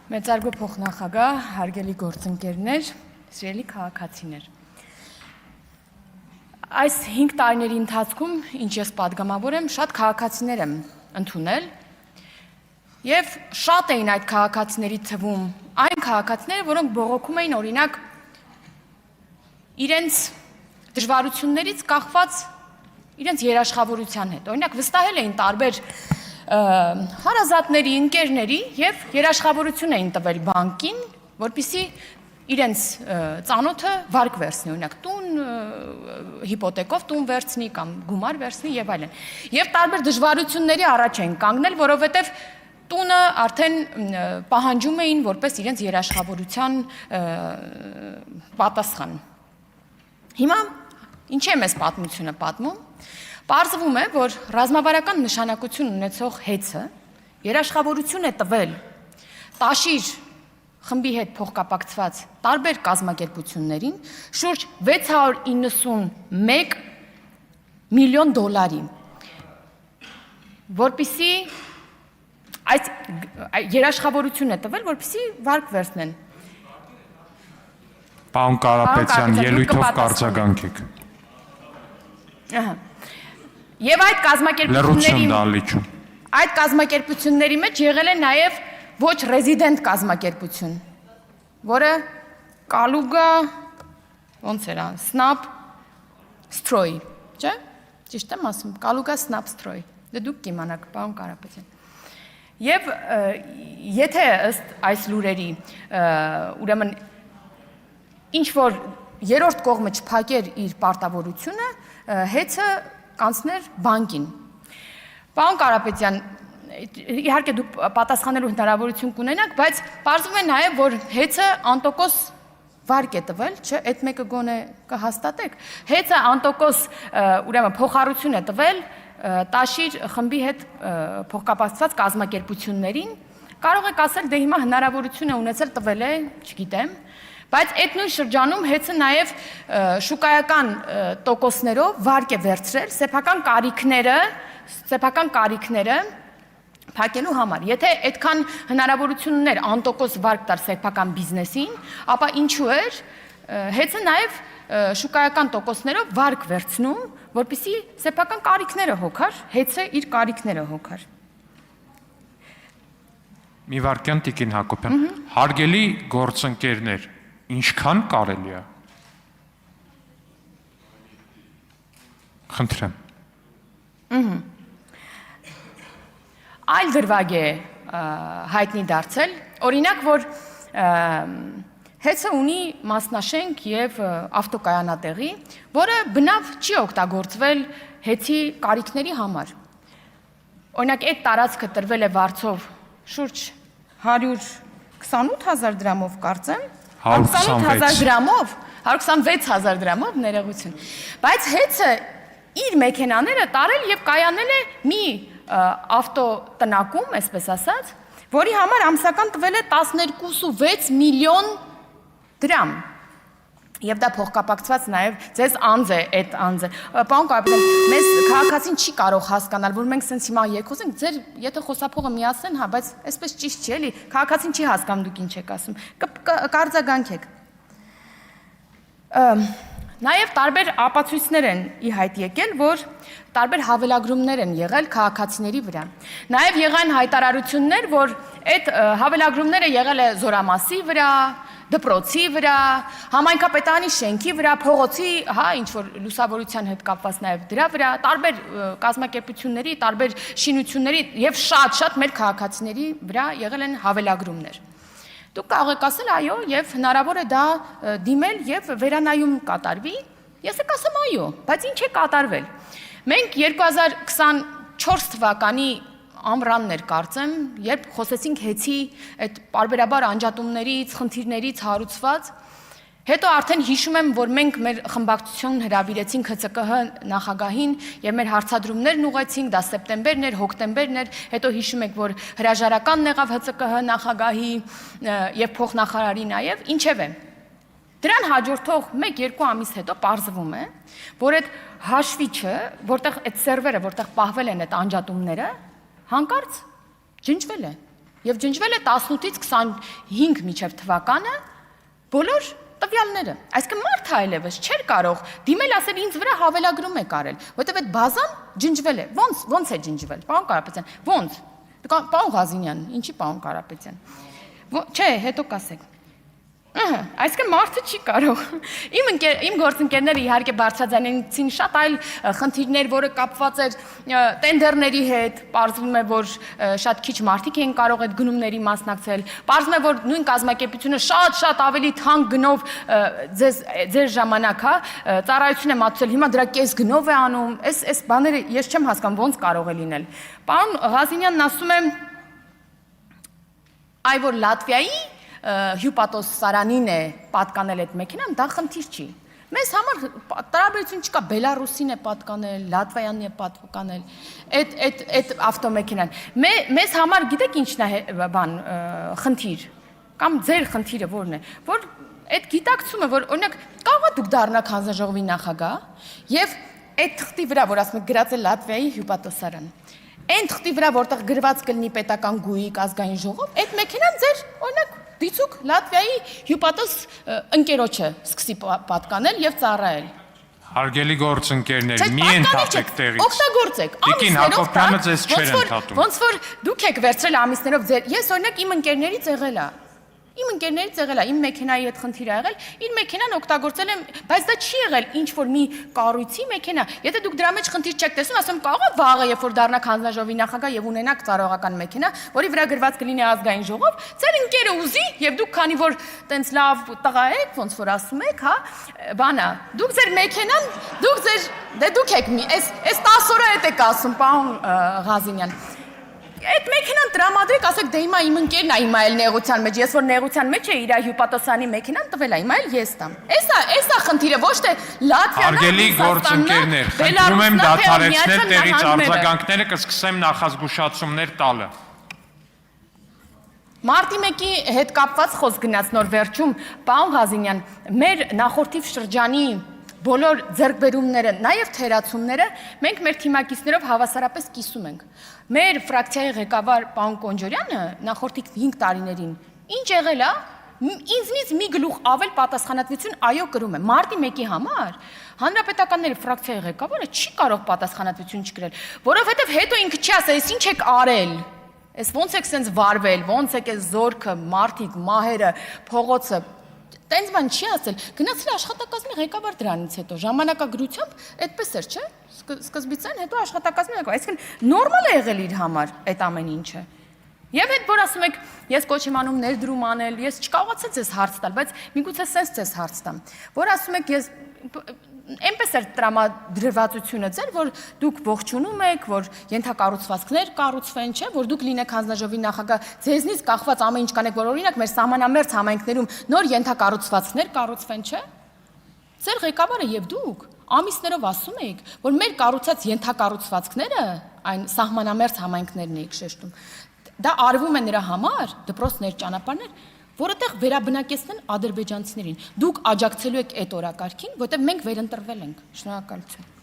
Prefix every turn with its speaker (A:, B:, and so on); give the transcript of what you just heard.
A: Մեծարգո փոխնախագահ, հարգելի գործընկերներ, սիրելի քաղաքացիներ։ Այս 5 տարիների ընթացքում, ինչ ես պատգամավոր եմ, շատ քաղաքացիներ եմ ընդունել եւ շատ էին այդ քաղաքացիների թվում այն քաղաքացիները, որոնք բողոքում էին օրինակ իրենց դժվարություններից կախված իրենց երաշխավորության հետ։ Օրինակ վստահել էին տարբեր հարազատների, ընկերների եւ երաշխավորություն էին տվել բանկին, որպեսզի իրենց ծանոթը վարկ վերցնի, օրինակ տուն, հիպոթեկով տուն վերցնի կամ գումար վերցնի եւ այլն։ Եվ տարբեր դժվարությունների առաջ են կանգնել, որովհետեւ տունը արդեն պահանջում էին որպես իրենց երաշխավորության պատասխան։ Հիմա ինչ է մեզ պատմությունը պատմում։ Պարզվում է, որ ռազմավարական նշանակություն ունեցող հեծը երաշխավորություն է տվել Տաշիր խմբի հետ փոխկապակցված տարբեր կազմակերպություններին շուրջ 691 միլիոն դոլարի, որպեսզի այս երաշխավորություն է տվել, որպեսզի վարկ վերցնեն։
B: Պարոն Կարապետյան, ելույթով կարձագանքեք։
A: Ահա։ Եվ այդ կազմակերպությունների մեջ եղել է նաև ոչ ռեզիդենտ կազմակերպություն, որը Կալուգա, ոնց էր, Snap Stroy, չէ՞, ճիշտ եմ ասում, Կալուգա Snap Stroy, դե դուք կիմանաք, պարոն Կարապետյան։ Եվ եթե ըստ այս լուրերի, ուրեմն ինչ որ երրորդ կողմը չփակեր իր պարտավորությունը, հեծը կանցներ բանկին։ Պարոն Կարապետյան, իհարկե դուք պատասխանելու հնարավորություն կունենաք, բայց պարզվում է նաև, որ հեծը անտոկոս վարկ է տվել, չէ, այդ մեկը գոնե կհաստատեք։ Հեծը անտոկոս ուրեմն փոխառություն է տվել Տաշիր խմբի հետ փոխկապակցված կազմակերպություններին։ Կարող եք ասել, դե հիմա հնարավորություն է ունեցել տվել է, չգիտեմ, բայց այդ նույն շրջանում հեծը նաև շուկայական տոկոսներով վարկ է վերցրել սեփական կարիքները փակելու համար։ Եթե այդքան հնարավորություն ուներ անտոկոս վարկ տար սեփական բիզնեսին, ապա ինչու էր հեծը նաև շուկայական տոկոսներով վարկ վերցնում, որպեսզի սեփական կարիքները հոգար, հեծը իր կարիքները հոգար։
B: Մի վարքյան Տիկին Հակոբյան, հարգելի գործընկերներ, ինչքան կարելի է։ Խնդրեմ։
A: Այլ դրվագ է հայտնի դարձել, օրինակ, որ հեծը ունի մասնաշենք եւ ավտոկայանատեղի, որը բնավ չի օգտագործվել հեծի կարիքների համար։ Օրինակ, այդ տարածքը տրվել է վարձով շուրջ 128,000 դրամով կարծեմ, 128,000 դրամով, 126,000 դրամով ներողություն։ Բայց հեծը իր մեքենաները տարել եւ կայանել է մի ավտոտնակում, այսպես ասած, որի համար ամսական տվել է 12.6 միլիոն դրամ։ Եվ դա փոխկապակցված նաև ձեզ անձ է, այդ անձը։ Պարոն Կարապետյան, մեզ քաղաքացին չի կարող հասկանալ, որ մենք սենց հիմա երկխոսենք, ձեր եթե խոսափողը միացնեն, հա, բայց այսպես ճիշտ չի, էլի, քաղաքացին չի հասկանում դուք ինչ եք ասում։ Կարձագանքեք։ Նաև տարբեր ապացույցներ են ի հայտ եկել, որ տարբեր հավելագրումներ են եղել քաղաքացիների վրա։ Նաև եղան հայտարարություններ, որ այդ հավելագրումները եղել է Զորամասի վրա, դպրոցի վրա, համայնքապետարանի շենքի վրա, փողոցի, հա, ինչ որ լուսավորության հետ կապված նաև դրա վրա, տարբեր կազմակերպությունների, տարբեր շինությունների եւ շատ մեր քաղաքացիների վրա եղել են հավելագրումներ։ Դուք կարող եք ասել այո, եւ հնարավոր է դա դիմել եւ վերանայում կատարվի։ Ես եք ասեմ այո, բայց ինչ է կատարվել։ Մենք 2024 թվականի ամռանն էր կարծեմ, երբ խոսեցինք հեծի այդ պարբերաբար անջատումներից, խնդիրներից հարուցված, հետո արդեն հիշում եմ, որ մենք մեր խմբակցություն հրավիրեցինք ՀՑԿՀ նախագահին եւ մեր հարցադրումներն ուղղեցինք, դա սեպտեմբերն էր, հոկտեմբերն էր, հետո հիշում եք, որ հրաժարականն եղավ ՀՑԿՀ նախագահի եւ փոխնախարարի նաեւ, ինչևէ։ Դրան հաջորդող 1-2 ամիս հետո պարզվում է, որ այդ հաշվիչը, որտեղ այդ սերվերը, որտեղ պահվել են այդ անջատումները, հանկարծ ջնջվել է։ Եվ ջնջվել է 18-ից 25 մինչև թվականը բոլոր տվյալները։ Այսինքն մարդը այլևս չէր կարող դիմել ասել ինձ վրա հավելագրում եք արել, որովհետև այդ բազան ջնջվել է։ Ոնց է ջնջվել, պարոն Կարապետյան։ Ոնց։ Պարոն Ղազինյան, ինչի պարոն Կարապետյան։ Չէ, հետո կասեք։ Այսինքն մարդը չի կարող։ Իմ գործընկերները իհարկե բարձրաձայնեցին շատ այլ խնդիրներ, որը կապված էր տենդերների հետ, պարզվում է, որ շատ քիչ մարդիկ էին կարող այդ գնումների մասնակցել, պարզվում է, որ նույն կազմակերպությունը շատ ավելի թանկ գնով ձեր ժամանակ, ծառայություն է մատուցել, հիմա դրա կես գնով է անում, այս բաները ես չեմ հասկանում, ոնց կարող է լինել։ Պարոն Ղազինյանն ասում է, այ որ Լատվիայի հյուպատոս սարանին է պատկանել այդ մեքենան, դա խնդիր չի։ Մեզ համար տարաբերություն չկա, Բելարուսին է պատկանել, Լատվիան է պատկանել, այդ ավտոմեքենան։ Մեզ համար գիտեք ինչն է խնդիր, կամ ձեր խնդիրը որն է, որ այդ գիտակցումը, որ օրինակ կարող է դուք դառնաք հանձնաժողովի նախագահ եւ այդ թղթի վրա, որ ասում եք գրած է Լատվիայի հյուպատոսարան, այն թղթի վրա, որտեղ գրված կլինի պետական գույք, ազգային ժողով, այդ մեքենան ձեր օրինակ դիցուկ Լատվիայի հյուպատոս ընկերոջը սկսի պատկանել եւ ծառայել։
B: Հարգելի գործընկերներ, մի ընդհատեք տեղից։
A: Օգտագործեք։
B: Տիկին Հակոբյանը ձեզ չէր ընդհատում։
A: Ոնց որ դուք եք վերցրել ամիսներով ձեր։ Ես օրինակ իմ ընկերներից եղել է։ Իմ մեքենայի հետ խնդիր ա եղել, իր մեքենան օգտագործել եմ, բայց դա չի եղել ինչ որ մի կառույցի մեքենա։ Եթե դուք դրա մեջ խնդիր չեք տեսնում, ասում կարող է վաղը, երբ որ դառնաք հանձնաժողովի նախագահ եւ ունենաք ծառայողական մեքենա, որի վրա գրված կլինի ազգային ժողով, ձեր ընկերը ուզի եւ դուք քանի որ տենց լավ տղա եք, ոնց որ ասում եք, հա, բանա, դուք ձեր մեքենան, դուք եք այս 10 օրը հետ եք ասում, պարոն Ղազինյան։ Այդ մեքենան տրամադրեք, ասեք դե հիմա իմ ընկերն է հիմա էլ նեղության մեջ, ես որ նեղության մեջ է իր հյուպատոսանի մեքենան տվել է, հիմա էլ ես տամ։ Էսա խնդիրը, ոչ թե Լատվիան։
B: Հարգելի գործընկերներ, խնդրում եմ դադարեցնել տեղից արձագանքները, կսկսեմ նախազգուշացումներ տալը։
A: Մարտի 1-ի հետ կապված խոսք գնաց նոր վերջում, պարոն Ղազինյան, մեր նախորդիվ շրջանի բոլոր ձեռքբերումները, նաև թերացումները մենք մեր թիմակիցներով հավասարապես կիսում ենք։ Մեր ֆրակցիայի ղեկավար պարոն Կոնջորյանը նախորդիկ 5 տարիներին ինչ եղել է, ինձնից մի գլուխ ավել պատասխանատվություն այո կրում է։ Մարտի 1-ի համար հանրապետականների ֆրակցիայի ղեկավարը չի կարող պատասխանատվություն չկրել, որովհետև հետո ինքը չի ասա, «Էս ինչ եք արել»։ Էս ոնց եք սենց վարվել, ոնց եք այս զորքը, մարդիկ, մահերը, փողոցը տենց բան չի ասել, գնացել աշխատակազմի ղեկավար դրանից հետո, ժամանակագրությամբ այդպես էր, չէ՞, սկզբից են, հետո աշխատակազմի ղեկավար, այսինքն նորմալ է եղել իր համար այդ ամեն ինչը։ Եվ այդ որ ասում եք, ես կոչ եմ անում ներդրում անել, ես չկարողացա ձեզ հարց տալ, բայց միգուցե սենց ձեզ հարց տամ, որ ասում եք, ես այնպես էր տրամադրվածությունը ձեր, որ դուք ողջունում եք, որ ենթակառուցվածքներ կառուցվեն, չէ, որ դուք լինեք հանձնաժողովի նախագահ, ձեզնից կախված ամեն ինչ կանեք, որ օրինակ մեր սահմանամերձ համայնքներում նոր ենթակառուցվածքներ կառուցվեն, չէ։ Ձեր ղեկավարը եւ դուք ամիսներով ասում եք, որ մեր կառուցած ենթակառուցվածքները այն սահմանամերձ համայնքներն եք շեշտում։ Դա արվում է նրա համար, դպրոցներ, ճանապարհներ, որովհետև վերաբնակեցնեն ադրբեջանցիներին։ Դուք աջակցելու եք այդ օրակարգին, որովհետև մենք վերընտրվել ենք։ Շնորհակալություն։